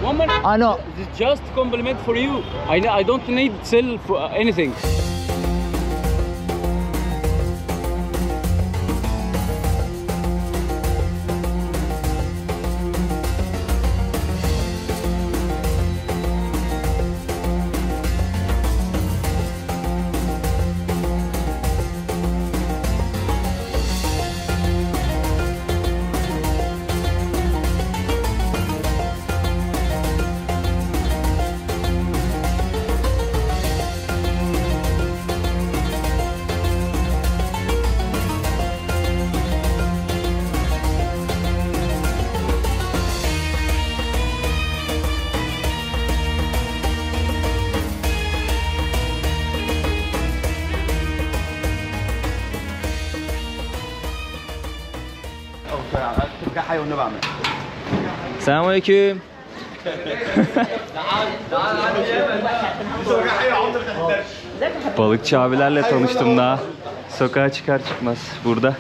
1 minute. I know. It's just compliment for you. I don't need sell for anything. Selamünaleyküm. Balıkçı abilerle tanıştım daha. Sokağa çıkar çıkmaz burada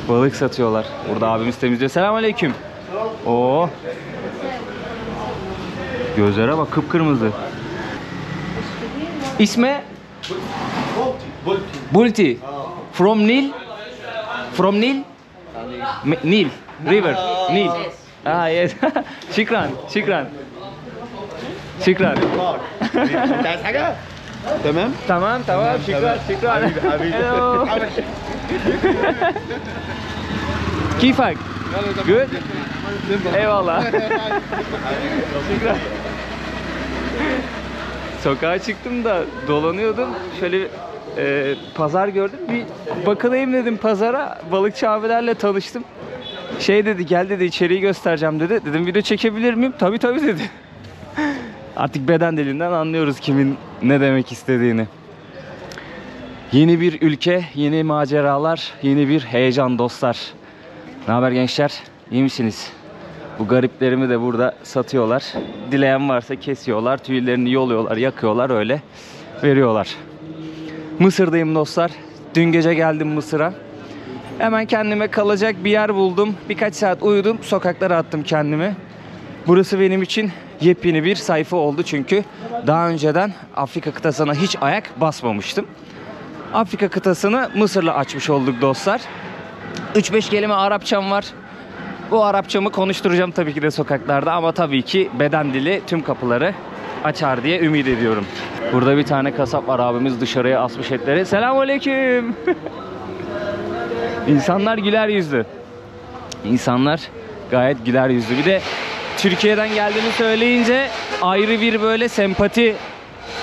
balık satıyorlar. Burada abimiz temizliyor. Selamünaleyküm. Oo. Gözlere bak, kıpkırmızı. İsmi? Bulti. From Nil? From Nil? Nil. River. Nil. Ah yes. Şükran. Şükran. Şükran. تمام Tamam tamam. Şükran. Şükran. Hello. Kifak. Good. Eyvallah. Şükran. Sokağa çıktım da dolanıyordum. Şöyle pazar gördüm. Bir bakılayım dedim pazara. Balıkçı abilerle tanıştım. Şey dedi, gel dedi, içeriği göstereceğim dedi. Dedim video çekebilir miyim? Tabii tabii dedi. Artık beden dilinden anlıyoruz kimin ne demek istediğini. Yeni bir ülke, yeni maceralar, yeni bir heyecan dostlar. Ne haber gençler? İyi misiniz? Bu gariplerimi de burada satıyorlar. Dileyen varsa kesiyorlar, tüylerini yoluyorlar, yakıyorlar, öyle veriyorlar. Mısır'dayım dostlar. Dün gece geldim Mısır'a. Hemen kendime kalacak bir yer buldum. Birkaç saat uyudum, sokaklara attım kendimi. Burası benim için yepyeni bir sayfa oldu çünkü daha önceden Afrika kıtasına hiç ayak basmamıştım. Afrika kıtasını Mısır'la açmış olduk dostlar. 3-5 kelime Arapçam var. Bu Arapçamı konuşturacağım tabii ki de sokaklarda ama tabii ki beden dili tüm kapıları açar diye ümit ediyorum. Burada bir tane kasap var, abimiz dışarıya asmış etleri. Selamünaleyküm. İnsanlar güler yüzlü. İnsanlar gayet güler yüzlü. Bir de Türkiye'den geldiğini söyleyince ayrı bir böyle sempati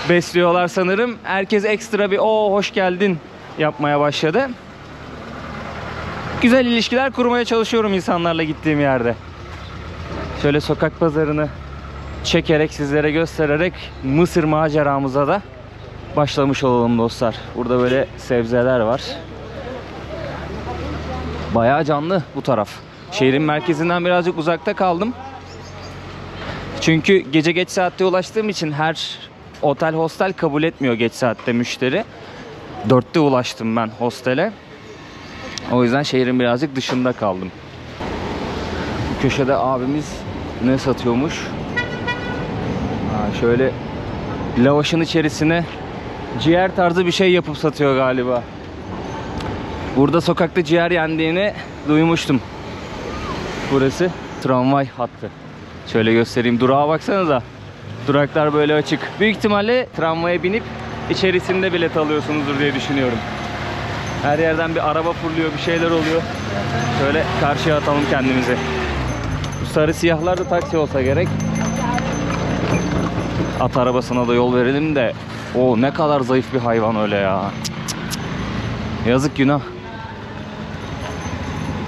besliyorlar sanırım. Herkes ekstra bir "o hoş geldin" yapmaya başladı. Güzel ilişkiler kurmaya çalışıyorum insanlarla gittiğim yerde. Şöyle sokak pazarını çekerek, sizlere göstererek Mısır maceramıza da başlamış olalım dostlar. Burada böyle sebzeler var. Bayağı canlı bu taraf. Şehrin merkezinden birazcık uzakta kaldım. Çünkü gece geç saatte ulaştığım için her otel, hostel kabul etmiyor geç saatte müşteri. 4'te ulaştım ben hostele. O yüzden şehrin birazcık dışında kaldım. Bu köşede abimiz ne satıyormuş? Şöyle lavaşın içerisine ciğer tarzı bir şey yapıp satıyor galiba. Burada sokakta ciğer yendiğini duymuştum. Burası tramvay hattı. Şöyle göstereyim. Durağa baksanıza. Duraklar böyle açık. Büyük ihtimalle tramvaya binip içerisinde bilet alıyorsunuzdur diye düşünüyorum. Her yerden bir araba fırlıyor, bir şeyler oluyor. Şöyle karşıya atalım kendimizi. Bu sarı siyahlar da taksi olsa gerek. At arabasına da yol verelim de. O ne kadar zayıf bir hayvan öyle ya. Yazık, günah.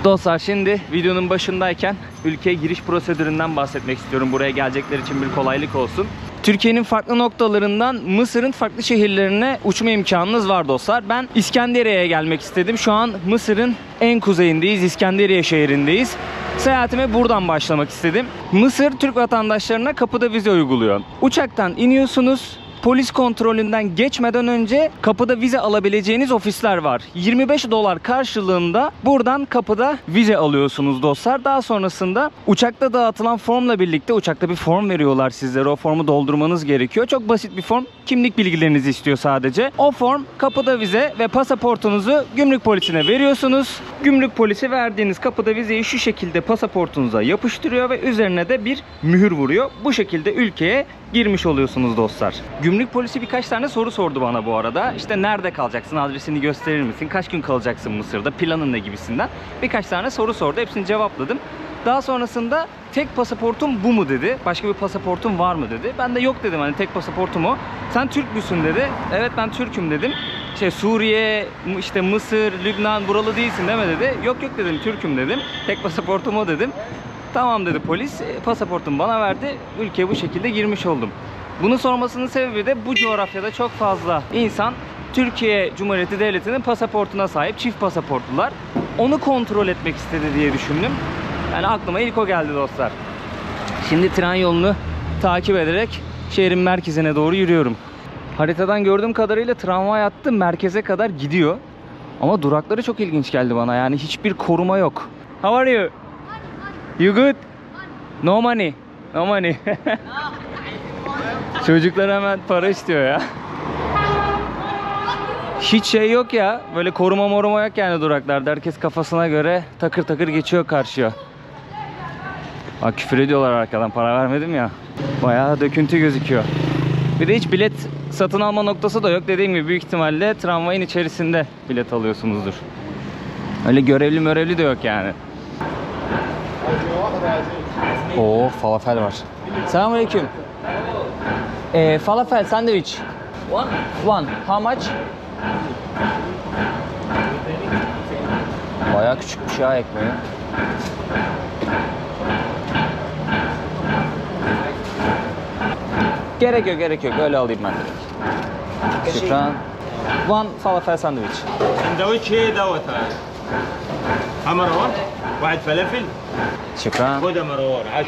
Dostlar, şimdi videonun başındayken ülkeye giriş prosedüründen bahsetmek istiyorum. Buraya gelecekler için bir kolaylık olsun. Türkiye'nin farklı noktalarından Mısır'ın farklı şehirlerine uçma imkanınız var dostlar. Ben İskenderiye'ye gelmek istedim. Şu an Mısır'ın en kuzeyindeyiz. İskenderiye şehrindeyiz. Seyahatime buradan başlamak istedim. Mısır Türk vatandaşlarına kapıda vize uyguluyor. Uçaktan iniyorsunuz. polis kontrolünden geçmeden önce kapıda vize alabileceğiniz ofisler var. 25 dolar karşılığında buradan kapıda vize alıyorsunuz dostlar. Daha sonrasında uçakta dağıtılan formla birlikte uçakta bir form veriyorlar sizlere. O formu doldurmanız gerekiyor. Çok basit bir form. Kimlik bilgilerinizi istiyor sadece. O form kapıda vize ve pasaportunuzu gümrük polisine veriyorsunuz. Gümrük polisi verdiğiniz kapıda vizeyi şu şekilde pasaportunuza yapıştırıyor ve üzerine de bir mühür vuruyor. Bu şekilde ülkeye girmiş oluyorsunuz dostlar. Gümrük polisi birkaç tane soru sordu bana bu arada. İşte nerede kalacaksın, adresini gösterir misin, kaç gün kalacaksın Mısır'da, planın ne gibisinden. Birkaç tane soru sordu. Hepsini cevapladım. Daha sonrasında tek pasaportum bu mu dedi. Başka bir pasaportum var mı dedi. Ben de yok dedim, hani tek pasaportum o. Sen Türk müsün dedi. Evet ben Türk'üm dedim. Suriye, işte Mısır, Lübnan buralı değilsin değil mi dedi. Yok yok dedim, Türk'üm dedim. Tek pasaportum o dedim. Tamam dedi polis. Pasaportumu bana verdi. Ülkeye bu şekilde girmiş oldum. Bunu sormasının sebebi de bu coğrafyada çok fazla insan Türkiye Cumhuriyeti Devleti'nin pasaportuna sahip, çift pasaportlular. Onu kontrol etmek istedi diye düşündüm. Yani aklıma ilk o geldi dostlar. Şimdi tren yolunu takip ederek şehrin merkezine doğru yürüyorum. Haritadan gördüğüm kadarıyla tramvay hattı merkeze kadar gidiyor. Ama durakları çok ilginç geldi bana. Yani hiçbir koruma yok. How are you? You good? No money. No money. Çocuklar hemen para istiyor ya. Hiç şey yok ya. Böyle koruma moruma yok yani duraklarda. Herkes kafasına göre takır takır geçiyor karşıya. Bak küfür ediyorlar arkadan, para vermedim ya. Bayağı döküntü gözüküyor. Bir de hiç bilet satın alma noktası da yok. Dediğim gibi büyük ihtimalle tramvayın içerisinde bilet alıyorsunuzdur. Öyle görevli de yok yani. Oo, falafel var. Selamünaleyküm. Falafel sandviç. One. How much? Bayağı küçükmüş ya ekmeği. Gerek yok. Öyle alayım ben direkt. Şükran. One falafel sandviç. سندويش هي دوت هاي مروان واحد فلافل Şükran. خدها مروان 10.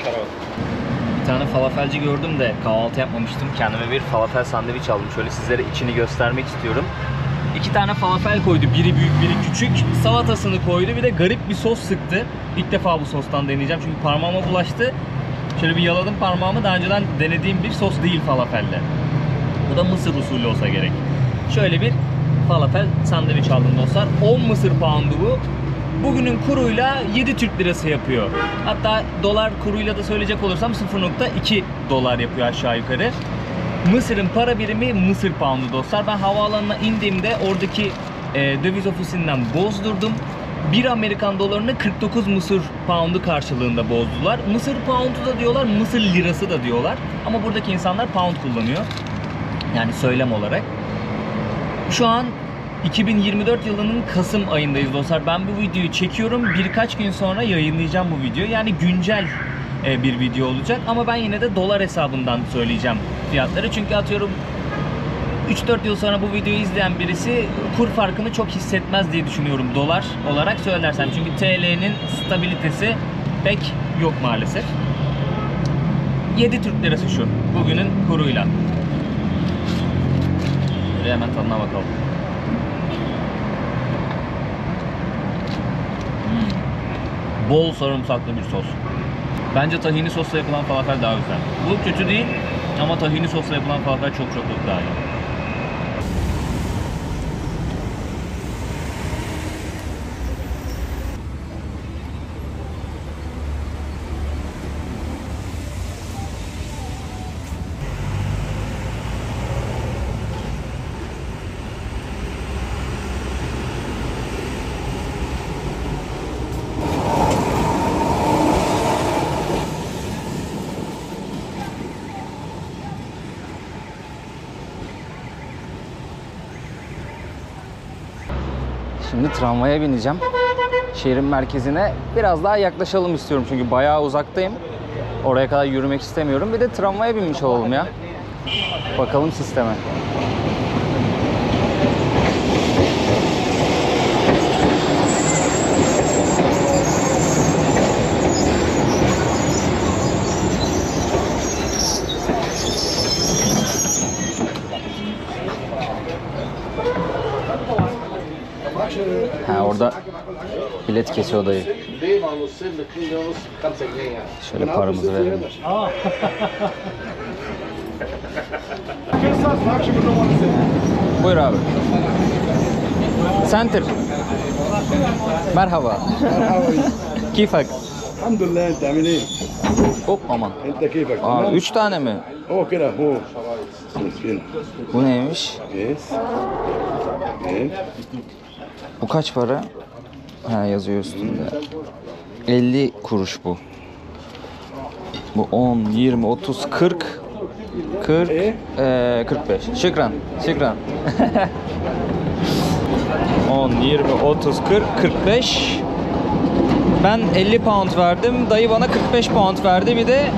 Bir tane falafelci gördüm de kahvaltı yapmamıştım. Kendime bir falafel sandviç aldım. Şöyle sizlere içini göstermek istiyorum. 2 tane falafel koydu. Biri büyük, biri küçük. Salatasını koydu. Bir de garip bir sos sıktı. İlk defa bu sostan deneyeceğim. Çünkü parmağıma bulaştı. Şöyle bir yaladım parmağımı. Daha önceden denediğim bir sos değil falafelle. Bu da Mısır usulü olsa gerek. Şöyle bir falafel sandviç aldım dostlar. 10 Mısır poundu bu. Bugünün kuruyla 7 Türk lirası yapıyor. Hatta dolar kuruyla da söyleyecek olursam 0.2 dolar yapıyor aşağı yukarı. Mısır'ın para birimi Mısır poundu dostlar. Ben havaalanına indiğimde oradaki döviz ofisinden bozdurdum. 1 Amerikan dolarını 49 Mısır poundu karşılığında bozdular. Mısır poundu da diyorlar, Mısır lirası da diyorlar. Ama buradaki insanlar pound kullanıyor. Yani söylem olarak. Şu an 2024 yılının Kasım ayındayız dostlar. Ben bu videoyu çekiyorum. Birkaç gün sonra yayınlayacağım bu videoyu. Yani güncel bir video olacak. Ama ben yine de dolar hesabından söyleyeceğim fiyatları. Çünkü atıyorum 3-4 yıl sonra bu videoyu izleyen birisi kur farkını çok hissetmez diye düşünüyorum dolar olarak söylersem. Çünkü TL'nin stabilitesi pek yok maalesef. 7 Türk lirası şu. Bugünün kuruyla. Şöyle hemen tadına bakalım. Bol sarımsaklı bir sos. Bence tahini sosla yapılan falafel daha güzel. Bu kötü değil ama tahini sosla yapılan falafel çok daha iyi. Şimdi tramvaya bineceğim. Şehrin merkezine biraz daha yaklaşalım istiyorum çünkü bayağı uzaktayım. Oraya kadar yürümek istemiyorum. Bir de tramvaya binmiş olalım ya. Bakalım sisteme. Ha, orada bilet kesiyor dayı. Şöyle paramızı verelim. Buyur abi. Center. Merhaba. Kifak. الحمد لله. انت عامل ايه؟ Hop aman. انت كيفك؟ Aa, تمام؟ 3 tane mi? هو كده هو كده. Bu neymiş? يس. ايه؟ Bu kaç para? Ha, yazıyor üstünde. 50 kuruş bu. Bu 10, 20, 30, 40, 45. Şükran. Şükran. 10, 20, 30, 40, 45. Ben 50 pound verdim. Dayı bana 45 pound verdi. Bir de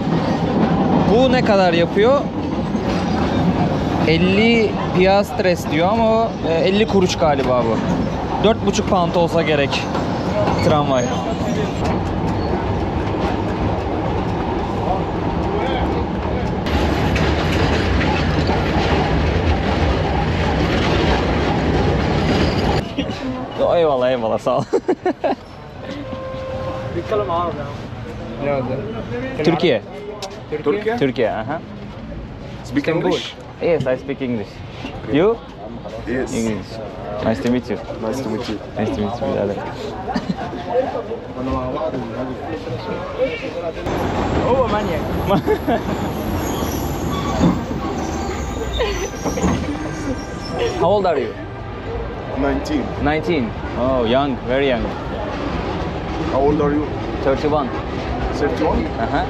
bu ne kadar yapıyor? 50 piastres diyor ama o 50 kuruş galiba bu. 4,5 pound olsa gerek tramvay. Eyvallah eyvallah, sağ ol. Türkiye. Turkey? Türkiye, aha. Speak English? Yes, I speak English. You? Yes. English. Nice to meet you. Nice to meet you. Nice to meet you. Birader. هو مانياك. How old are you? 19. 19. Oh, young, very young. How old are you? 31. 31? Aha.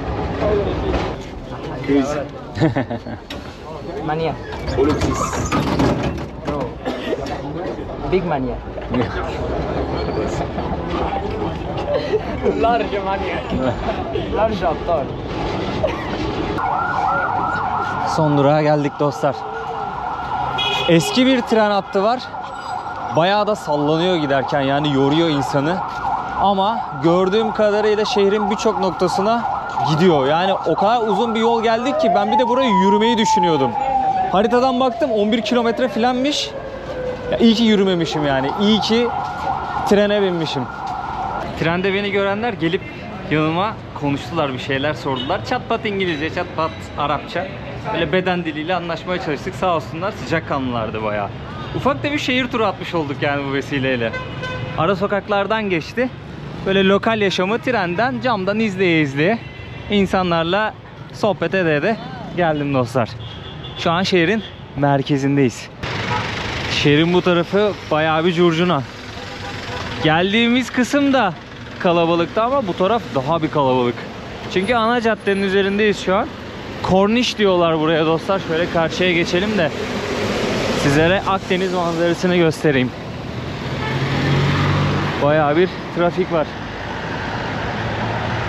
Crazy. مانياك. All of this. بيج مانياك. لارج مانياك. لارج aptal. Son durağa geldik dostlar. Eski bir tren hattı var. Bayağı da sallanıyor giderken, yani yoruyor insanı. Ama gördüğüm kadarıyla şehrin birçok noktasına gidiyor. Yani o kadar uzun bir yol geldik ki ben bir de buraya yürümeyi düşünüyordum. Haritadan baktım 11 kilometre filanmış. Ya iyi ki yürümemişim yani. İyi ki trene binmişim. Trende beni görenler gelip yanıma konuştular, bir şeyler sordular. Çat pat İngilizce, çat pat Arapça. Böyle beden diliyle anlaşmaya çalıştık. Sağ olsunlar, sıcakkanlılardı bayağı. Ufak da bir şehir turu atmış olduk yani bu vesileyle. Ara sokaklardan geçti. Böyle lokal yaşamı trenden, camdan izleye izleye insanlarla sohbet ede de geldim dostlar. Şu an şehrin merkezindeyiz. Şehrin bu tarafı bayağı bir curcuna. Geldiğimiz kısım da kalabalıktı ama bu taraf daha bir kalabalık. Çünkü ana caddenin üzerindeyiz şu an. Korniş diyorlar buraya dostlar. Şöyle karşıya geçelim de sizlere Akdeniz manzarasını göstereyim. Bayağı bir trafik var.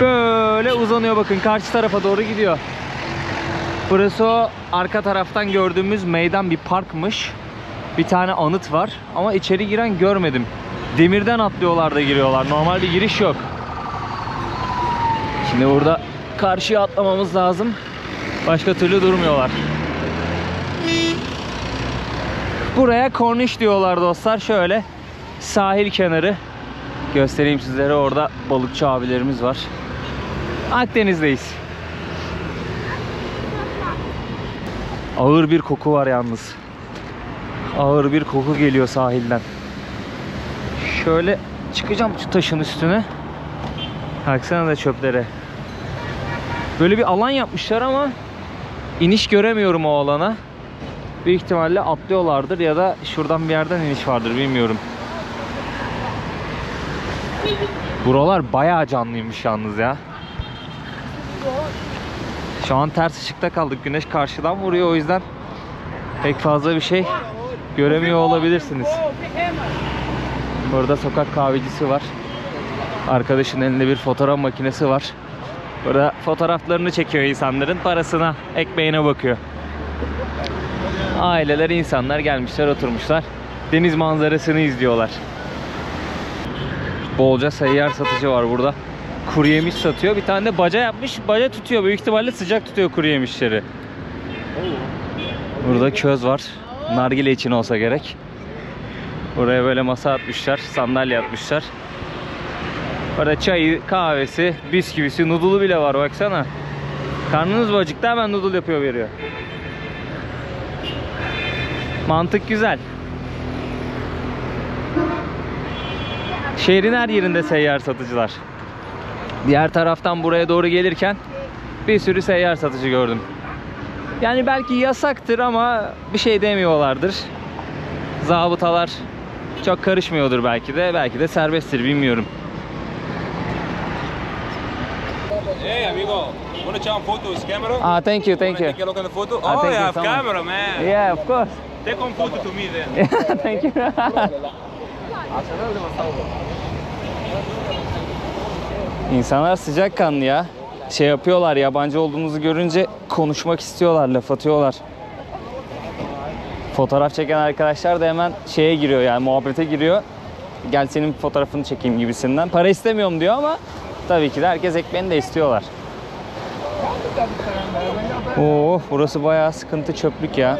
Böyle uzanıyor, bakın karşı tarafa doğru gidiyor. Burası o arka taraftan gördüğümüz meydan, bir parkmış. Bir tane anıt var ama içeri giren görmedim. Demirden atlıyorlar da giriyorlar. Normal bir giriş yok. Şimdi burada karşıya atlamamız lazım. Başka türlü durmuyorlar. Buraya Cornish diyorlar dostlar. Şöyle sahil kenarı. Göstereyim sizlere, orada balıkçı abilerimiz var. Akdeniz'deyiz. Ağır bir koku var yalnız. Ağır bir koku geliyor sahilden. Şöyle çıkacağım şu taşın üstüne. Baksana da çöplere. Böyle bir alan yapmışlar ama iniş göremiyorum o alana. Büyük ihtimalle atlıyorlardır ya da şuradan bir yerden iniş vardır, bilmiyorum. Buralar bayağı canlıymış yalnız ya. Şu an ters ışıkta kaldık. Güneş karşıdan vuruyor, o yüzden pek fazla bir şey göremiyor olabilirsiniz. Burada sokak kahvecisi var. Arkadaşın elinde bir fotoğraf makinesi var. Burada fotoğraflarını çekiyor insanların, parasına, ekmeğine bakıyor. Aileler, insanlar gelmişler, oturmuşlar. Deniz manzarasını izliyorlar. Bolca seyyar satıcı var burada. Kuru yemiş satıyor. Bir tane de baca yapmış. Baca tutuyor. Büyük ihtimalle sıcak tutuyor kuru yemişleri. Burada köz var. Nargile için olsa gerek. Buraya böyle masa atmışlar, sandalye atmışlar. Burada çayı, kahvesi, bisküvisi, noodle'u bile var baksana. Karnınız mı acıktı, hemen noodle yapıyor veriyor. Mantık güzel. Şehrin her yerinde seyyar satıcılar. Diğer taraftan buraya doğru gelirken bir sürü seyyar satıcı gördüm. Yani belki yasaktır ama bir şey demiyorlardır. Zabıtalar çok karışmıyordur belki de. Belki de serbesttir, bilmiyorum. Hey, amigo. Want to take a photo with camera? Ah, thank you, thank you. Take a look at the photo. Ah, Oh, thank you you have so much. camera, man. Yeah, of course. Take one photo to me then. Thank you. İnsanlar sıcakkanlı ya. Şey yapıyorlar, yabancı olduğunuzu görünce konuşmak istiyorlar, laf atıyorlar. Fotoğraf çeken arkadaşlar da hemen şeye giriyor, yani muhabbete giriyor. Gel senin fotoğrafını çekeyim gibisinden. Para istemiyorum diyor ama tabii ki de herkes ekmeğini de istiyorlar. Oo, burası bayağı sıkıntı, çöplük ya.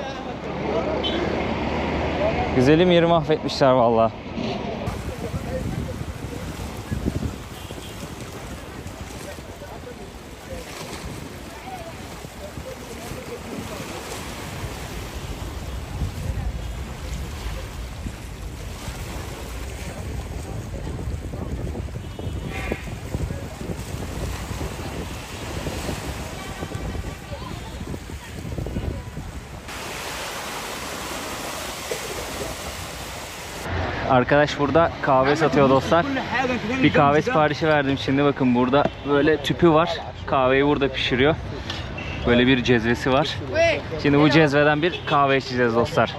Güzelim yeri mahvetmişler vallahi. Arkadaş burada kahve satıyor dostlar. Bir kahve siparişi verdim şimdi, bakın burada böyle tüpü var. Kahveyi burada pişiriyor. Böyle bir cezvesi var. Şimdi bu cezveden bir kahve içeceğiz dostlar.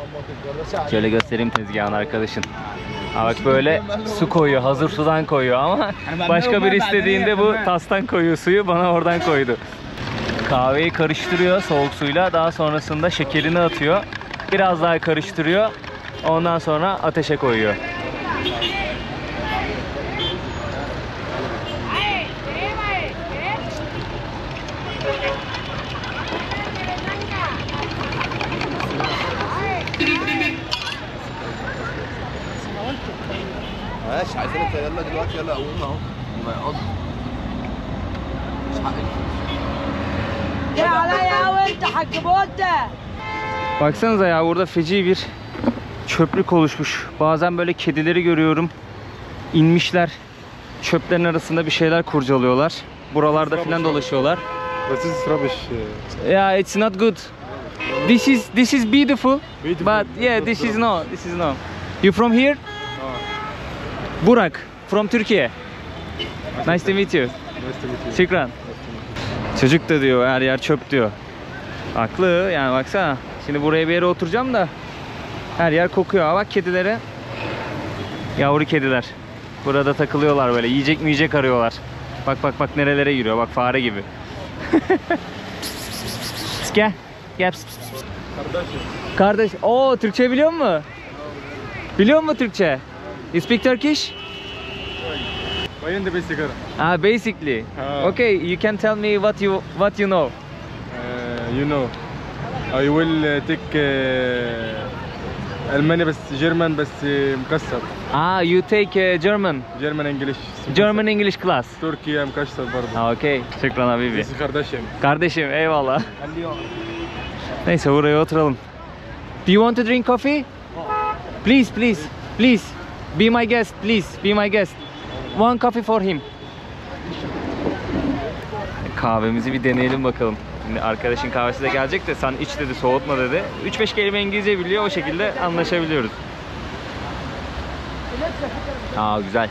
Şöyle göstereyim tezgahını arkadaşın. Ha bak, böyle su koyuyor, hazır sudan koyuyor ama başka bir istediğinde bu tastan koyuyor suyu, bana oradan koydu. Kahveyi karıştırıyor soğuk suyla, daha sonrasında şekerini atıyor. Biraz daha karıştırıyor. Ondan sonra ateşe koyuyor. ماشي عايزين انت يلا دلوقتي يلا قوم اهو ما يقض مش حقك يا عليا وانت حاج بوده. Baksanıza ya, burada feci bir çöplük oluşmuş. Bazen böyle kedileri görüyorum. İnmişler. Çöplerin arasında bir şeyler kurcalıyorlar. Buralarda filan dolaşıyorlar. This is rubbish. Yeah, it's not good. This is beautiful. But yeah, this is no. You from here? Burak from Turkey. Nice to meet you. Şükran. Çocuk da diyor her yer çöp diyor. Haklı yani, baksana. Şimdi buraya bir yere oturacağım da her yer kokuyor. Bak kedilere. Yavru kediler. Burada takılıyorlar böyle. Yiyecek mi yiyecek arıyorlar. Bak bak bak nerelere giriyor. Bak fare gibi. Gel. Gel. Kardeş. Oo, Türkçe biliyor musun? Biliyor musun Türkçe? You speak Turkish? Ah, basically. Okay, you can tell me what you know. You know, I will take ألماني بس جيرمان بس مكسر. Ah, you take German. German English. German English class. Türkiye مكسر برضه. Ah, okay. Şükran habibi. Biz kardeşim. Kardeşim, eyvallah. Neyse, buraya oturalım. Do you want to drink coffee? Please, please, please. Be my guest, please. Be my guest. One coffee for him. Kahvemizi bir deneyelim bakalım. Şimdi arkadaşın kahvesi de gelecek de sen iç dedi, soğutma dedi. 3-5 kelime İngilizce biliyor, o şekilde anlaşabiliyoruz. Aa, güzel.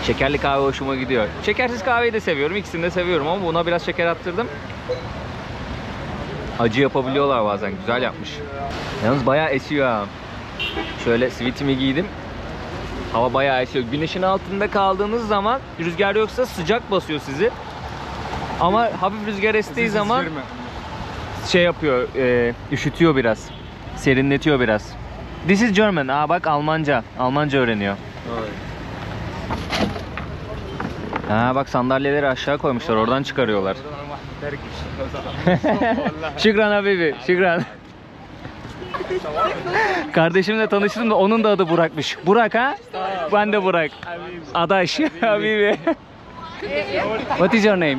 Şekerli kahve hoşuma gidiyor. Şekersiz kahveyi de seviyorum, ikisini de seviyorum ama buna biraz şeker attırdım. Acı yapabiliyorlar bazen, güzel yapmış. Yalnız bayağı esiyor ha. Şöyle sweatimi giydim. Hava bayağı esiyor. Güneşin altında kaldığınız zaman rüzgar yoksa sıcak basıyor sizi. Ama hafif rüzgar estiği zaman şey yapıyor, üşütüyor biraz. Serinletiyor biraz. This is German. Aa bak, Almanca. Almanca öğreniyor. Ha bak, sandalyeleri aşağı koymuşlar, oradan çıkarıyorlar. Şükran habibi, şükran. Kardeşimle tanıştım da onun da adı Burak'mış. Burak ha? Ben de Burak. Adaş. Habibi. What is your name?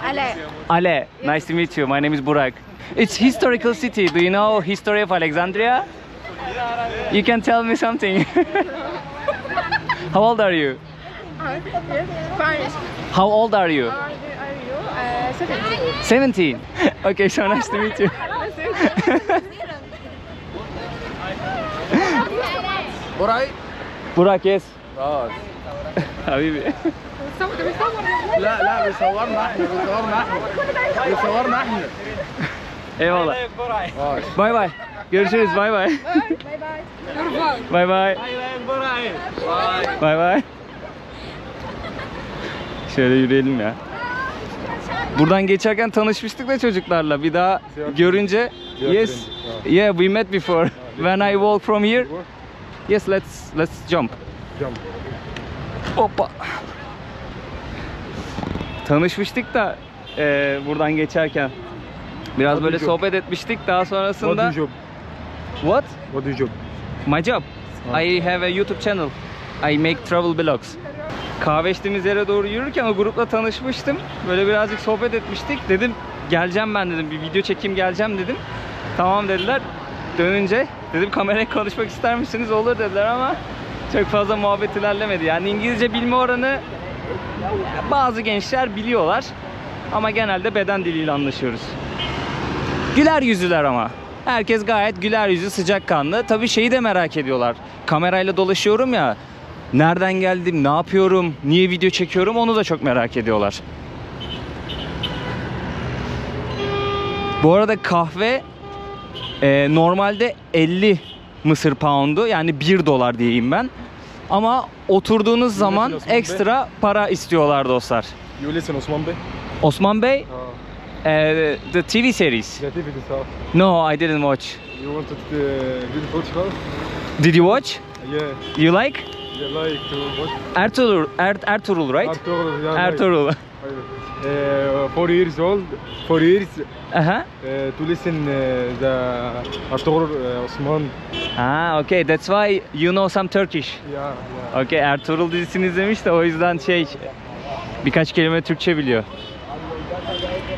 Ale. Ale. Nice to meet you. My name is Burak. It's historical city. Do you know history of Alexandria? You can tell me something. How old are you? Fine. How old are you? Are you 17? 17. Okay, so nice to meet you. Burak, yes. Habibi. لا بيصورنا احنا Eyvallah. Bye bye. Görüşürüz. Bye bye. Bye bye. Bye bye. Şöyle yürüyelim ya. Buradan geçerken tanışmıştık da çocuklarla. Bir daha görünce yes. Yeah, we met before. When I walk from here. Yes, let's jump. Hoppa. Tanışmıştık da buradan geçerken biraz böyle sohbet etmiştik. Daha sonrasında What? What do you job? My job. I have a YouTube channel. I make travel vlogs. Kahve içtiğimiz yere doğru yürürken o grupla tanışmıştım. Böyle birazcık sohbet etmiştik. Dedim geleceğim ben dedim. Bir video çekeyim geleceğim dedim. Tamam dediler. Dönünce dedim kameraya konuşmak ister misiniz? Olur dediler ama çok fazla muhabbet ilerlemedi. Yani İngilizce bilme oranı bazı gençler biliyorlar. Ama genelde beden diliyle anlaşıyoruz. Güler yüzlüler ama. Herkes gayet güler yüzlü, sıcakkanlı. Tabii şeyi de merak ediyorlar. Kamerayla dolaşıyorum ya. Nereden geldim, ne yapıyorum, niye video çekiyorum onu da çok merak ediyorlar. Bu arada kahve normalde 50 Mısır poundu yani 1 dolar diyeyim ben. Ama oturduğunuz zaman ekstra para istiyorlar dostlar. You listen Osman Bey? Osman Bey, the TV series. Yeah, TV this house. No, I didn't watch. You wanted to do Portugal? Did you watch? Yeah. You like? You like to watch? Ertuğrul, right? Ertuğrul, yeah. Ertuğrul. 4 years old. 4 years Aha. to listen the Ertuğrul Osman. Ha, okay. That's why you know some Turkish. Yeah. Okay, Ertuğrul dizisini izlemiş de o yüzden birkaç kelime Türkçe biliyor.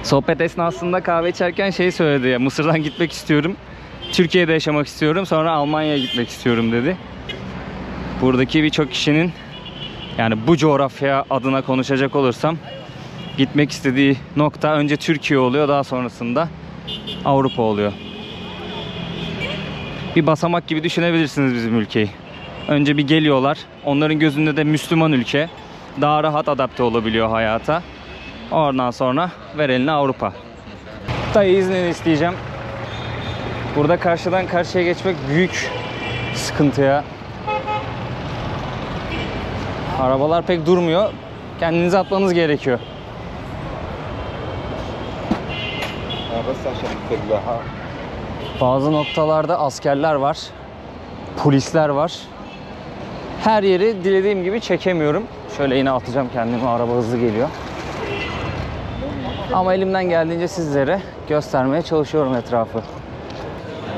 Sohbet esnasında kahve içerken söyledi ya, Mısır'dan gitmek istiyorum. Türkiye'de yaşamak istiyorum. Sonra Almanya'ya gitmek istiyorum dedi. Buradaki birçok kişinin yani bu coğrafya adına konuşacak olursam gitmek istediği nokta önce Türkiye oluyor, daha sonrasında Avrupa oluyor. Bir basamak gibi düşünebilirsiniz bizim ülkeyi. Önce bir geliyorlar. Onların gözünde de Müslüman ülke. Daha rahat adapte olabiliyor hayata. Oradan sonra ver eline Avrupa. Dayı iznini isteyeceğim. Burada karşıdan karşıya geçmek büyük sıkıntı ya. Arabalar pek durmuyor. Kendinizi atmanız gerekiyor. Bazı noktalarda askerler var. Polisler var. Her yeri dilediğim gibi çekemiyorum. Şöyle yine atacağım kendimi. Araba hızlı geliyor. Ama elimden geldiğince sizlere göstermeye çalışıyorum etrafı.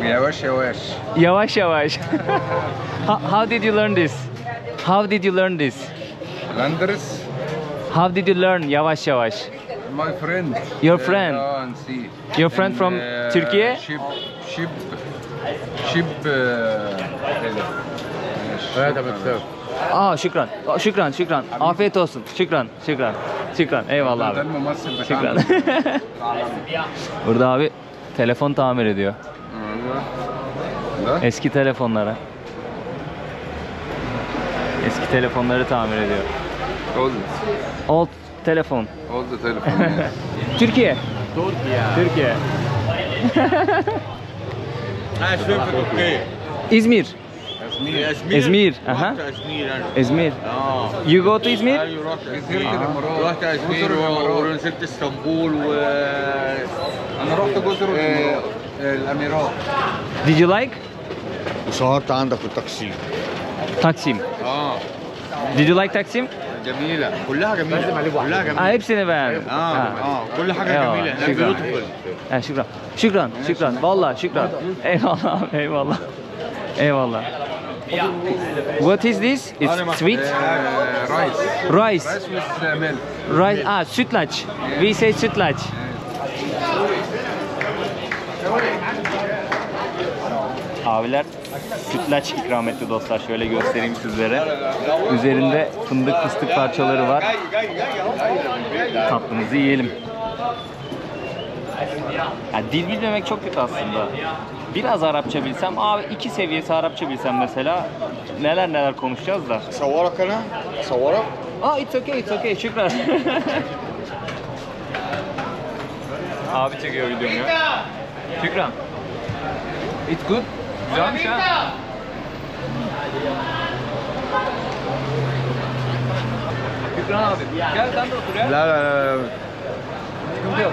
Yavaş yavaş. Yavaş yavaş. How did you learn this? How did you learn this? Landers, How did you learn yavaş yavaş? my friend. Your friend? Your friend from Turkey? Ship. Aa, şükran. Şükran. Afiyet olsun. Şükran. Eyvallah abi. Şükran. Burada abi telefon tamir ediyor. Eski telefonlara. Eski telefonları tamir ediyor. Old telefon. Oldu telefon. Türkiye. İzmir. İzmir. Aha. İzmir. You go to İzmir? رحت ازمير ونزلت اسطنبول انا رحت جزر الاميرات. Did you like? وصورت عندك في التقسيم. Taksim. Did you like Taksim? جميلة كلها جميلة كلها جميلة Ha, hepsini beğendim. كل حاجة Eyvallah, جميلة هناك şükran. beautiful. Ha, şükran. Şükran, şükran. Vallahi şükran. Eyvallah abi, eyvallah. Eyvallah. What is this? It's sweet? رايس Rice. رايس with milk. Rice. Sütlaç. We say sütlaç. Abiler sütlaç ikram etti dostlar. Şöyle göstereyim sizlere. Üzerinde fındık fıstık parçaları var. Tatlımızı yiyelim. Ya dil bilmemek çok kötü aslında. Biraz Arapça bilsem, abi 2 seviyesi Arapça bilsem mesela neler neler konuşacağız da. صورك انا صورك It's okay, şükran. Abi çekiyor videomu ya. Şükran. It's good. Güzelmiş ha. Şükran abi. Gel sen de otur ya. لا لا لا Sıkıntı yok.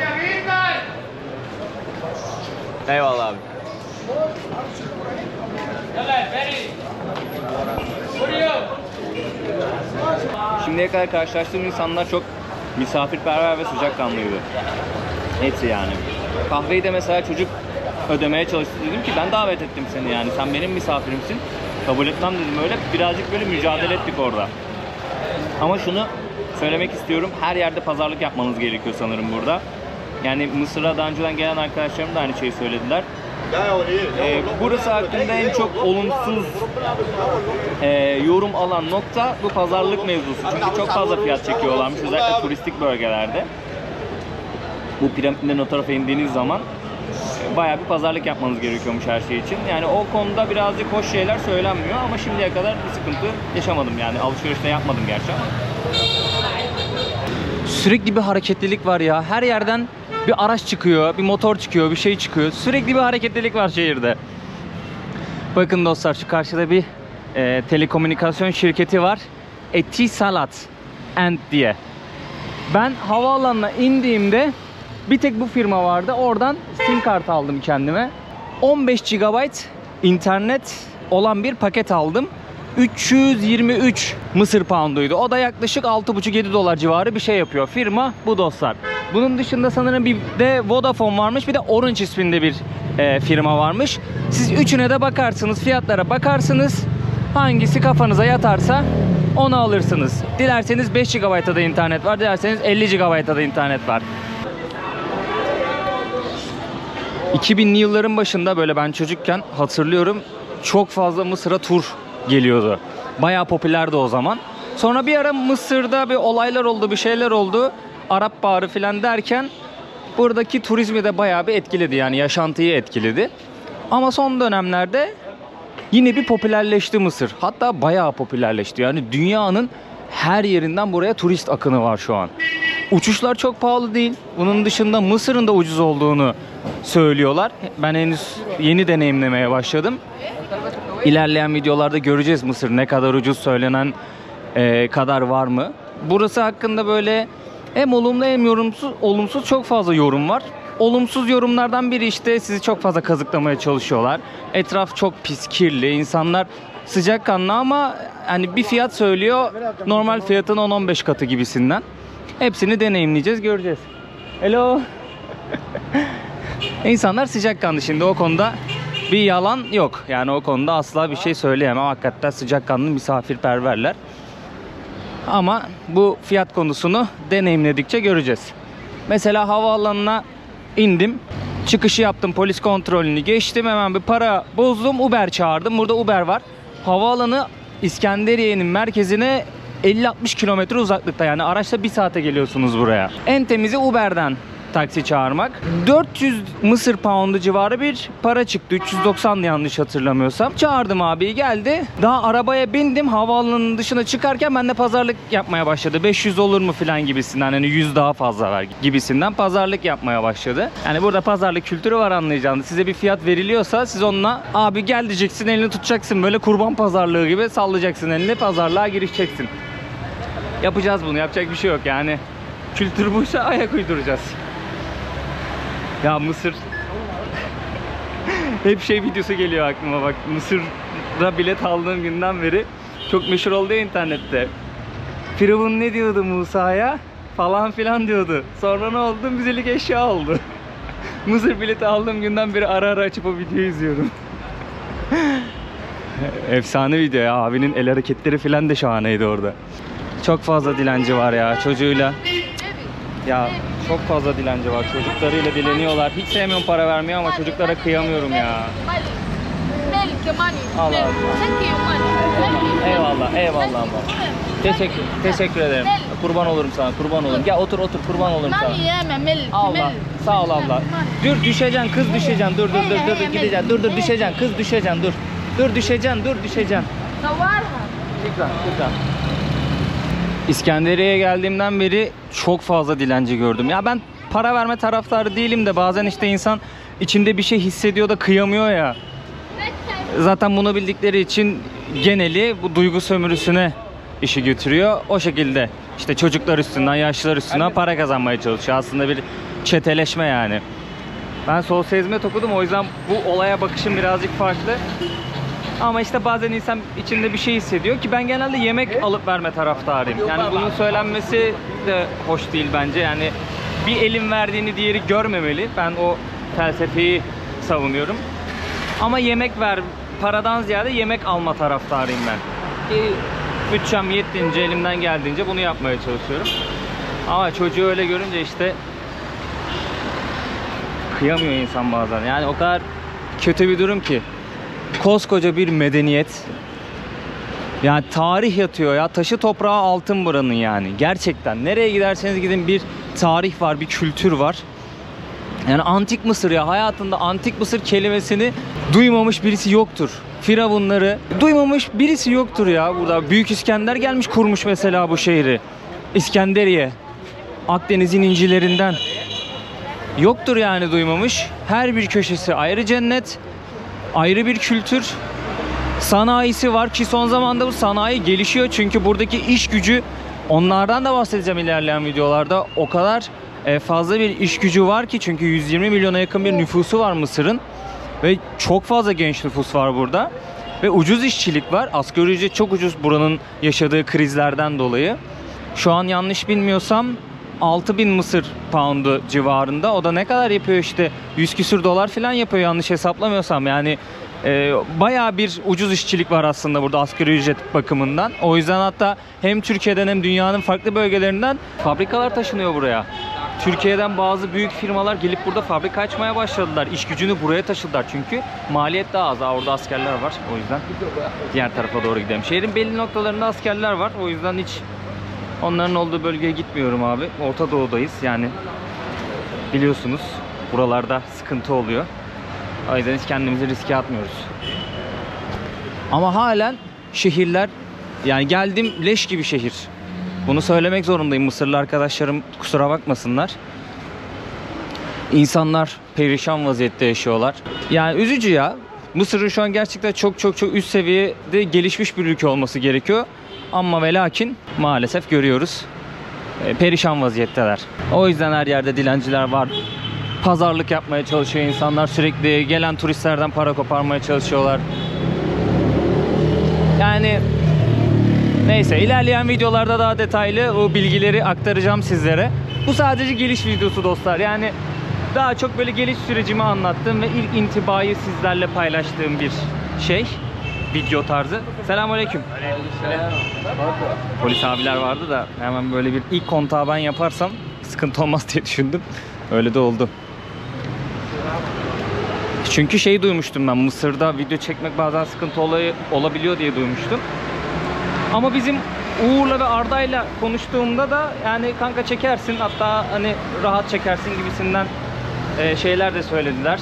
Eyvallah abi. Şimdiye kadar karşılaştığım insanlar çok misafirperver ve sıcakkanlıydı. Hepsi yani. Kahveyi de mesela çocuk ödemeye çalıştı, dedim ki ben davet ettim seni yani, sen benim misafirimsin. Kabul etmem dedim öyle. Birazcık böyle mücadele ettik orada. Ama şunu söylemek istiyorum, her yerde pazarlık yapmanız gerekiyor sanırım burada. Yani Mısır'a daha önceden gelen arkadaşlarım da aynı şeyi söylediler. Burası hakkında en çok olumsuz yorum alan nokta bu pazarlık mevzusu. Çünkü çok fazla fiyat çekiyorlarmış özellikle turistik bölgelerde. Bu piramidin o tarafa indiğiniz zaman bayağı bir pazarlık yapmanız gerekiyormuş her şey için. Yani o konuda birazcık hoş şeyler söylenmiyor ama şimdiye kadar bir sıkıntı yaşamadım yani, alışverişte yapmadım gerçi ama. Sürekli bir hareketlilik var ya, her yerden bir araç çıkıyor, bir motor çıkıyor, bir şey çıkıyor. Sürekli bir hareketlilik var şehirde. Bakın dostlar, şu karşıda bir telekomünikasyon şirketi var. Etisalat Ant diye. Ben havaalanına indiğimde bir tek bu firma vardı. Oradan sim kart aldım kendime. 15 GB internet olan bir paket aldım. 323 Mısır pounduydu. O da yaklaşık 6,5-7 dolar civarı bir şey yapıyor. Firma bu dostlar. Bunun dışında sanırım bir de Vodafone varmış, bir de Orange isminde bir firma varmış. Siz üçüne de bakarsınız, fiyatlara bakarsınız. Hangisi kafanıza yatarsa onu alırsınız. Dilerseniz 5 GB'da da internet var, dilerseniz 50 GB'da da internet var. 2000'li yılların başında böyle ben çocukken hatırlıyorum, çok fazla Mısır'a tur geliyordu. Bayağı popülerdi o zaman. Sonra bir ara Mısır'da bir olaylar oldu, bir şeyler oldu. Arap Baharı falan derken buradaki turizmi de bayağı bir etkiledi, yani yaşantıyı etkiledi. Ama son dönemlerde yine bir popülerleşti Mısır. Hatta bayağı popülerleşti. Yani dünyanın her yerinden buraya turist akını var şu an. Uçuşlar çok pahalı değil. Bunun dışında Mısır'ın da ucuz olduğunu söylüyorlar. Ben henüz yeni deneyimlemeye başladım. İlerleyen videolarda göreceğiz Mısır ne kadar ucuz, söylenen kadar var mı? Burası hakkında böyle hem olumlu hem olumsuz çok fazla yorum var. Olumsuz yorumlardan biri işte sizi çok fazla kazıklamaya çalışıyorlar. Etraf çok pis, kirli, insanlar sıcakkanlı ama hani bir fiyat söylüyor, normal fiyatın 10-15 katı gibisinden. Hepsini deneyimleyeceğiz, göreceğiz. Hello. İnsanlar sıcakkanlı, şimdi o konuda bir yalan yok. Yani o konuda asla bir şey söyleyemem. Hakikaten sıcakkanlı, misafirperverler. Ama bu fiyat konusunu deneyimledikçe göreceğiz. Mesela havaalanına indim. Çıkışı yaptım, polis kontrolünü geçtim. Hemen bir para bozdum, Uber çağırdım. Burada Uber var. Havaalanı İskenderiye'nin merkezine 50-60 kilometre uzaklıkta, yani araçla 1 saate geliyorsunuz buraya. En temizi Uber'den taksi çağırmak. 400 Mısır poundu civarı bir para çıktı. 390'dı yanlış hatırlamıyorsam. Çağırdım abiyi, geldi. Daha arabaya bindim. Havaalanının dışına çıkarken ben de pazarlık yapmaya başladı. 500 olur mu falan gibisinden. Hani 100 daha fazla ver gibisinden pazarlık yapmaya başladı. Yani burada pazarlık kültürü var, anlayacağınız. Size bir fiyat veriliyorsa siz onunla abi gel diyeceksin, elini tutacaksın. Böyle kurban pazarlığı gibi sallayacaksın elini, pazarlığa girişeceksin. Yapacağız bunu. Yapacak bir şey yok yani. Kültür buysa ayak uyduracağız. Ya Mısır hep şey videosu geliyor aklıma, bak Mısır'da bilet aldığım günden beri çok meşhur oldu ya internette. Firavun ne diyordu Musa'ya? Falan filan diyordu. Sonra ne oldu? Müzelik eşya oldu. Mısır bileti aldığım günden beri ara ara açıp o videoyu izliyorum. Efsane video ya. Abinin el hareketleri filan da şahaneydi orada. Çok fazla dilenci var ya çocuğuyla. Ya çok fazla dilenci var. Çocuklarıyla dileniyorlar. Hiç sevmiyorum para vermeyi ama çocuklara kıyamıyorum ya. Allah Allah. Eyvallah, eyvallah abla. Teşekkür ederim. Kurban olurum sana, kurban olurum. Gel otur kurban olurum sana. Allah, sağ ol abla. Dur düşeceksin, kız düşeceksin. Dur gideceksin. Dur düşeceksin, kız düşeceksin. Dur düşeceksin. Lütfen. İskenderiye'ye geldiğimden beri çok fazla dilenci gördüm. Ya ben para verme taraftarı değilim de bazen işte insan içinde bir şey hissediyor da kıyamıyor ya. Zaten bunu bildikleri için geneli bu duygu sömürüsüne işi götürüyor. O şekilde işte çocuklar üstünden, yaşlılar üstünden para kazanmaya çalışıyor. Aslında bir çeteleşme yani. Ben sosyal hizmet okudum, o yüzden bu olaya bakışım birazcık farklı. Ama işte bazen insan içinde bir şey hissediyor ki ben genelde yemek alıp verme taraftarıyım. Yani bunun söylenmesi de hoş değil bence. Yani bir elin verdiğini diğeri görmemeli. Ben o felsefeyi savunuyorum. Ama yemek ver, paradan ziyade yemek alma taraftarıyım ben. Bütçem yettiğince, elimden geldiğince bunu yapmaya çalışıyorum. Ama çocuğu öyle görünce işte kıyamıyor insan bazen. Yani o kadar kötü bir durum ki. Koskoca bir medeniyet. Yani tarih yatıyor ya. Taşı toprağı altın buranın yani. Gerçekten. Nereye giderseniz gidin bir tarih var, bir kültür var. Yani antik Mısır ya. Hayatında antik Mısır kelimesini duymamış birisi yoktur. Firavunları duymamış birisi yoktur ya burada. Büyük İskender gelmiş kurmuş mesela bu şehri. İskenderiye. Akdeniz'in incilerinden. Yoktur yani duymamış. Her bir köşesi ayrı cennet. Ayrı bir kültür. Sanayisi var ki son zamanda bu sanayi gelişiyor. Çünkü buradaki iş gücü, onlardan da bahsedeceğim ilerleyen videolarda. O kadar fazla bir iş gücü var ki, çünkü 120 milyona yakın bir nüfusu var Mısır'ın. Ve çok fazla genç nüfus var burada. Ve ucuz işçilik var. Asgari ücret çok ucuz buranın yaşadığı krizlerden dolayı. Şu an yanlış bilmiyorsam 6.000 Mısır poundu civarında. O da ne kadar yapıyor işte? 100 küsür dolar falan yapıyor yanlış hesaplamıyorsam. Yani bayağı bir ucuz işçilik var aslında burada asgari ücret bakımından. O yüzden hatta hem Türkiye'den hem dünyanın farklı bölgelerinden fabrikalar taşınıyor buraya. Türkiye'den bazı büyük firmalar gelip burada fabrika açmaya başladılar. İş gücünü buraya taşıdılar çünkü maliyet daha az. Orada askerler var. O yüzden diğer tarafa doğru gidelim. Şehrin belli noktalarında askerler var. O yüzden hiç onların olduğu bölgeye gitmiyorum abi. Orta Doğu'dayız yani. Biliyorsunuz buralarda sıkıntı oluyor. O yüzden hiç kendimizi riske atmıyoruz. Ama halen şehirler, yani geldim leş gibi şehir. Bunu söylemek zorundayım. Mısırlı arkadaşlarım kusura bakmasınlar. İnsanlar perişan vaziyette yaşıyorlar. Yani üzücü ya. Mısır'ın şu an gerçekten çok üst seviyede gelişmiş bir ülke olması gerekiyor. Ama ve lakin maalesef görüyoruz. Perişan vaziyetteler. O yüzden her yerde dilenciler var. Pazarlık yapmaya çalışıyor insanlar. Sürekli gelen turistlerden para koparmaya çalışıyorlar. Yani neyse, ilerleyen videolarda daha detaylı o bilgileri aktaracağım sizlere. Bu sadece geliş videosu dostlar. Yani daha çok böyle geliş sürecimi anlattığım ve ilk intibayı sizlerle paylaştığım bir şey. Video tarzı. Selamünaleyküm. Polis abiler vardı da hemen böyle bir ilk kontağı ben yaparsam sıkıntı olmaz diye düşündüm. Öyle de oldu. Çünkü şey duymuştum ben, Mısır'da video çekmek bazen sıkıntı olabiliyor diye duymuştum. Ama bizim Uğur'la ve Arda'yla konuştuğumda da yani kanka çekersin, hatta hani rahat çekersin gibisinden şeyler de söylediler.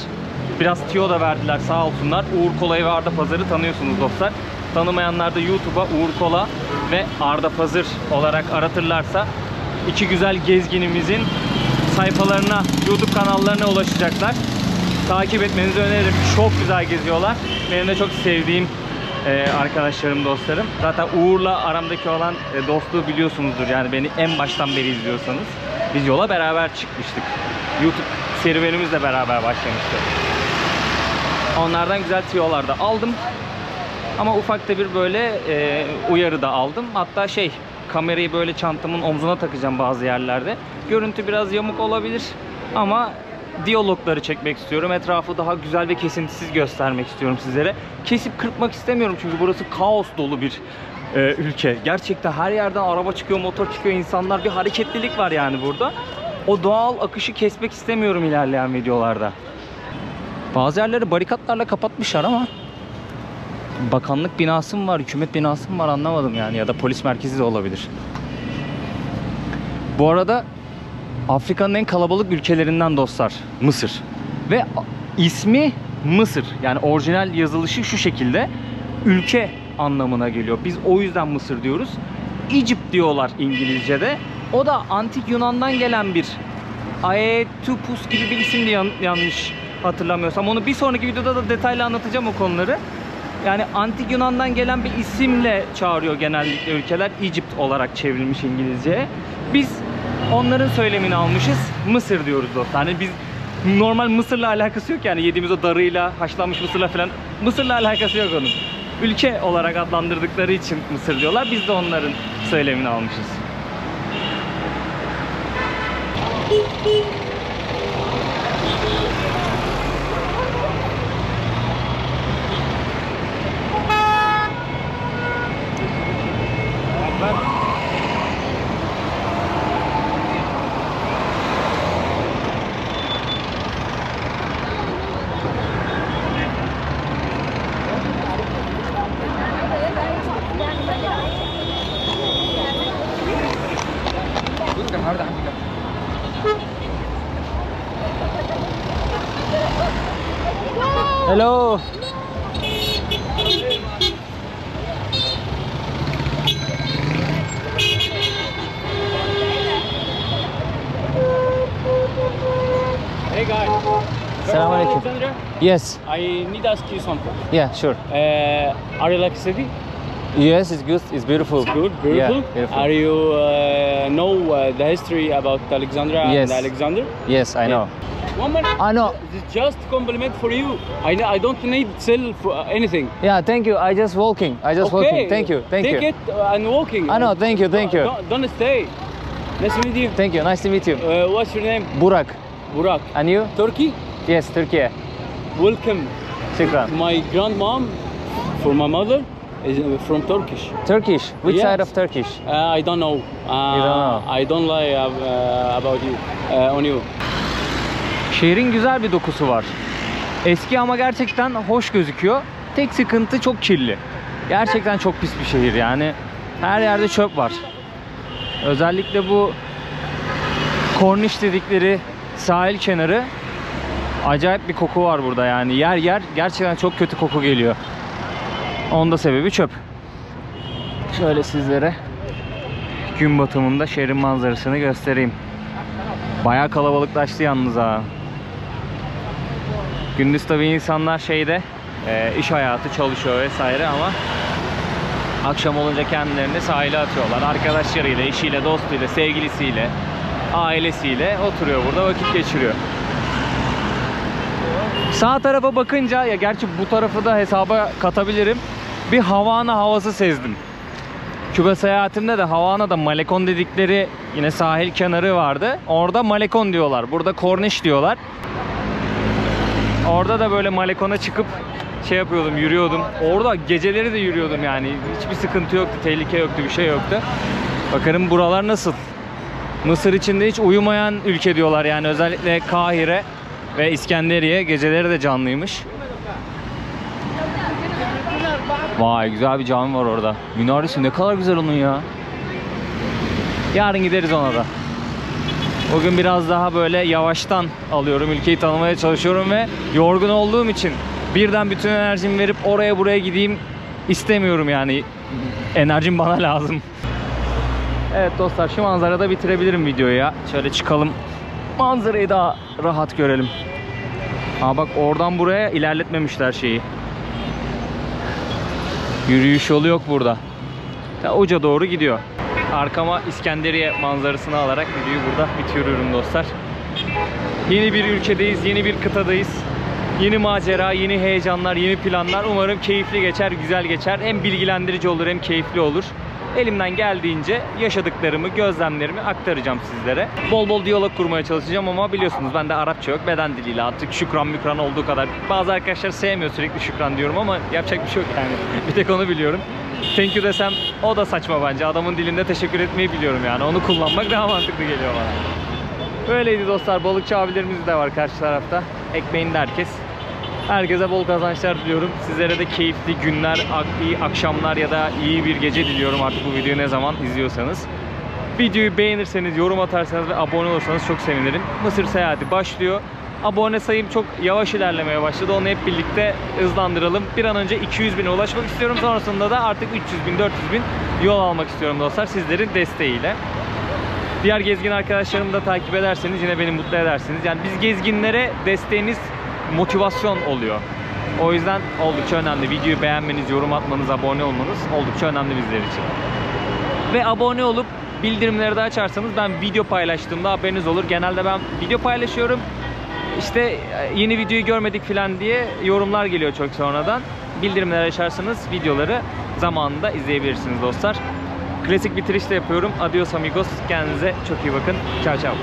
Biraz tiyo da verdiler sağ olsunlar. Uğur Kola'yı ve Arda Pazar'ı tanıyorsunuz dostlar. Tanımayanlar da YouTube'a Uğur Kola ve Arda Pazar olarak aratırlarsa iki güzel gezginimizin sayfalarına, YouTube kanallarına ulaşacaklar. Takip etmenizi öneririm. Çok güzel geziyorlar. Benim de çok sevdiğim arkadaşlarım, dostlarım. Zaten Uğur'la aramdaki olan dostluğu biliyorsunuzdur. Yani beni en baştan beri izliyorsanız. Biz yola beraber çıkmıştık. YouTube serüvenimiz de beraber başlamıştı. Onlardan güzel tiyolar da aldım. Ama ufak da bir böyle uyarı da aldım. Hatta kamerayı böyle çantamın omzuna takacağım bazı yerlerde. Görüntü biraz yamuk olabilir ama diyalogları çekmek istiyorum. Etrafı daha güzel ve kesintisiz göstermek istiyorum sizlere. Kesip kırpmak istemiyorum çünkü burası kaos dolu bir ülke. Gerçekten her yerden araba çıkıyor, motor çıkıyor, insanlar, bir hareketlilik var yani burada. O doğal akışı kesmek istemiyorum ilerleyen videolarda. Bazı yerleri barikatlarla kapatmışlar ama bakanlık binası mı var, hükümet binası mı var anlamadım yani, ya da polis merkezi de olabilir. Bu arada Afrika'nın en kalabalık ülkelerinden dostlar Mısır ve ismi Mısır, yani orijinal yazılışı şu şekilde, ülke anlamına geliyor. Biz o yüzden Mısır diyoruz. Egypt diyorlar İngilizce'de. O da antik Yunan'dan gelen bir Aetupus gibi bir isimdi yanlış hatırlamıyorsam. Onu bir sonraki videoda da detaylı anlatacağım o konuları. Yani antik Yunan'dan gelen bir isimle çağırıyor genellikle ülkeler. Egypt olarak çevrilmiş İngilizce'ye. Biz onların söylemini almışız. Mısır diyoruz dostlar. Yani biz normal Mısır'la alakası yok yani, yediğimiz o darıyla, haşlanmış mısırla falan. Mısır'la alakası yok onun. Ülke olarak adlandırdıkları için Mısır diyorlar. Biz de onların söylemini almışız. Hello. Hey guys. Selamünaleyküm. Alexandra, Yes. I need to ask you something. Yeah, sure. Are you like city? Yes, it's good. It's beautiful. Good, beautiful. Yeah, beautiful. Are you know the history about Alexandra Yes. and Alexander? Yes, I know. One minute. I know. It's just compliment for you. I don't need sell for anything. Yeah, thank you. I just walking. Walking. Thank you. Thank Take you. it and walking. I know. Thank you. Thank you. Don't stay. Nice to meet you. Thank you. Nice to meet you. What's your name? Burak. Burak. And you? Turkey? Yes, Turkey. Welcome. Şükran. My grandmom, for my mother, is from Turkish. Turkish. Which Yes. side of Turkish? I don't know. You don't know. I don't lie about you, on you. Şehrin güzel bir dokusu var. Eski ama gerçekten hoş gözüküyor. Tek sıkıntı çok kirli. Gerçekten çok pis bir şehir yani. Her yerde çöp var. Özellikle bu Korniş dedikleri sahil kenarı, acayip bir koku var burada yani. Yer yer gerçekten çok kötü koku geliyor. Onun da sebebi çöp. Şöyle sizlere gün batımında şehrin manzarasını göstereyim. Bayağı kalabalıklaştı yalnız ha. Gündüz tabii insanlar şeyde iş hayatı çalışıyor vesaire ama akşam olunca kendilerini sahile atıyorlar. Arkadaşlarıyla, eşiyle, dostuyla, sevgilisiyle, ailesiyle oturuyor burada, vakit geçiriyor. Sağ tarafa bakınca, ya gerçi bu tarafı da hesaba katabilirim, bir Havana havası sezdim. Küba seyahatimde de Havana'da Malecon dedikleri yine sahil kenarı vardı. Orada Malecon diyorlar. Burada Korniş diyorlar. Orada da böyle Malecon'a çıkıp şey yapıyordum, yürüyordum. Orada geceleri de yürüyordum yani. Hiçbir sıkıntı yoktu, tehlike yoktu, bir şey yoktu. Bakalım buralar nasıl? Mısır içinde hiç uyumayan ülke diyorlar yani. Özellikle Kahire ve İskenderiye geceleri de canlıymış. Vay, güzel bir cami var orada. Minaresi ne kadar güzel onun ya. Yarın gideriz ona da. Bugün biraz daha böyle yavaştan alıyorum. Ülkeyi tanımaya çalışıyorum ve yorgun olduğum için birden bütün enerjimi verip oraya buraya gideyim istemiyorum yani. Enerjim bana lazım. Evet dostlar, şu manzarada bitirebilirim videoyu ya. Şöyle çıkalım. Manzarayı daha rahat görelim. Ha bak, oradan buraya ilerletmemişler şeyi. Yürüyüş yolu yok burada. Ya, uca doğru gidiyor. Arkama İskenderiye manzarasını alarak videoyu burada bitiriyorum dostlar. Yeni bir ülkedeyiz, yeni bir kıtadayız. Yeni macera, yeni heyecanlar, yeni planlar. Umarım keyifli geçer, güzel geçer. Hem bilgilendirici olur hem keyifli olur. Elimden geldiğince yaşadıklarımı, gözlemlerimi aktaracağım sizlere. Bol bol diyalog kurmaya çalışacağım ama biliyorsunuz bende Arapça yok. Beden diliyle artık şükran mükran olduğu kadar. Bazı arkadaşlar sevmiyor, sürekli şükran diyorum ama yapacak bir şey yok yani. Bir tek onu biliyorum. Thank you desem o da saçma bence. Adamın dilinde teşekkür etmeyi biliyorum yani. Onu kullanmak daha mantıklı geliyor bana. Böyleydi dostlar. Balıkçı abilerimiz de var karşı tarafta. Ekmeğinde herkes. Herkese bol kazançlar diliyorum. Sizlere de keyifli günler, iyi akşamlar ya da iyi bir gece diliyorum artık bu videoyu ne zaman izliyorsanız. Videoyu beğenirseniz, yorum atarsanız ve abone olursanız çok sevinirim. Mısır seyahati başlıyor. Abone sayım çok yavaş ilerlemeye başladı. Onu hep birlikte hızlandıralım. Bir an önce 200.000'e ulaşmak istiyorum. Sonrasında da artık 300.000, 400.000 yol almak istiyorum dostlar sizlerin desteğiyle. Diğer gezgin arkadaşlarımı da takip ederseniz yine beni mutlu edersiniz. Yani biz gezginlere desteğiniz motivasyon oluyor. O yüzden oldukça önemli. Videoyu beğenmeniz, yorum atmanız, abone olmanız oldukça önemli bizler için. Ve abone olup bildirimleri de açarsanız ben video paylaştığımda haberiniz olur. Genelde ben video paylaşıyorum. İşte yeni videoyu görmedik falan diye yorumlar geliyor çok sonradan. Bildirimleri açarsanız videoları zamanında izleyebilirsiniz dostlar. Klasik bitiriş de yapıyorum. Adios amigos. Kendinize çok iyi bakın. Ciao ciao.